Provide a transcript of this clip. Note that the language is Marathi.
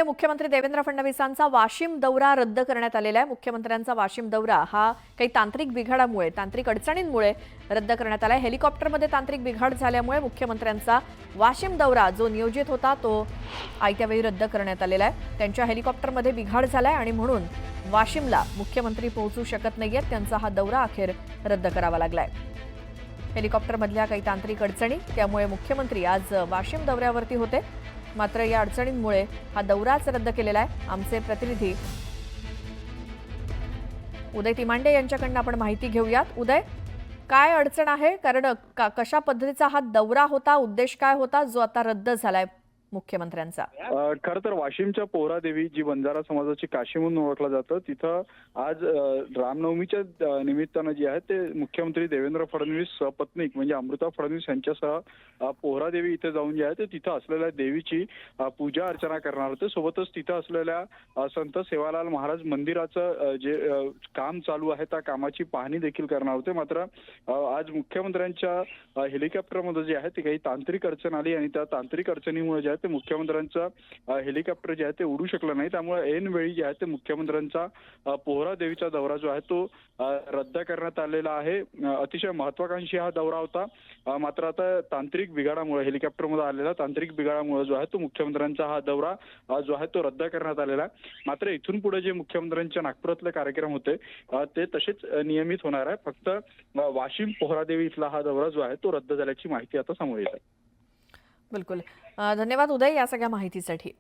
मुख्यमंत्री देवेंद्र फडणवीसांचा वाशिम दौरा रद्द करण्यात आलेला आहे। मुख्यमंत्र्यांचा वाशिम दौरा हा काही तांत्रिक बिघाडामुळे, तांत्रिक अडचणींमुळे रद्द करण्यात आला आहे। हेलिकॉप्टरमध्ये तांत्रिक बिघाड झाल्यामुळे मुख्यमंत्र्यांचा वाशिम दौरा जो नियोजित होता तो आयत्या वेळी रद्द करण्यात आलेला आहे। त्यांच्या हेलिकॉप्टरमध्ये बिघाड झालाय आणि म्हणून वाशिमला मुख्यमंत्री पोहोचू शकत नाहीयेत। त्यांचा हा दौरा अखेर रद्द करावा लागलाय। हेलिकॉप्टरमधल्या काही तांत्रिक अडचणी त्यामुळे मुख्यमंत्री आज वाशिम दौऱ्यावरती होते, मात्र या अडचणींमुळे हा दौराच रद्द केलेला आहे। आमचे प्रतिनिधी उदय तिमांडे यांच्याकडून आपण माहिती घेऊयात। उदय, काय अडचण आहे? कारण कशा पद्धतीचा हा दौरा होता, उद्देश काय होता जो आता रद्द झालाय मुख्यमंत्र्यांचा? खरं तर वाशिमच्या पोहरादेवी जी बंजारा समाजाची काशी म्हणून ओळखलं जातं, तिथं आज रामनवमीच्या निमित्तानं जे आहे ते मुख्यमंत्री देवेंद्र फडणवीस सपत्नीक म्हणजे अमृता फडणवीस यांच्यासह पोहरादेवी इथे जाऊन जे आहे ते तिथं असलेल्या देवीची पूजा अर्चना करणार होते। सोबतच तिथं असलेल्या संत सेवालाल महाराज मंदिराचं जे काम चालू आहे त्या कामाची पाहणी देखील करणार होते। मात्र आज मुख्यमंत्र्यांच्या हेलिकॉप्टरमध्ये जे आहे ते काही तांत्रिक अडचण आली आणि त्या तांत्रिक अडचणीमुळे जे आहे ते मुख्यमंत्र्यांचं हेलिकॉप्टर जे आहे ते उडू शकलं नाही। त्यामुळे ऐन वेळी जे आहे ते मुख्यमंत्र्यांचा पोहरा देवीचा दौरा जो आहे तो रद्द करण्यात आलेला आहे। अतिशय महत्वाकांक्षी हा दौरा होता, मात्र आता तांत्रिक बिघाडामुळे, हेलिकॉप्टरमध्ये आलेला तांत्रिक बिघाडामुळे जो आहे तो मुख्यमंत्र्यांचा हा दौरा जो आहे तो रद्द करण्यात आलेला आहे। मात्र इथून पुढे जे मुख्यमंत्र्यांच्या नागपुरातले कार्यक्रम होते ते तसेच नियमित होणार आहे। फक्त वाशिम पोहरादेवी इथला हा दौरा जो आहे तो रद्द झाल्याची माहिती आता समोर येत आहे। बिलकुल, धन्यवाद उदय या सगळ्या माहितीसाठी।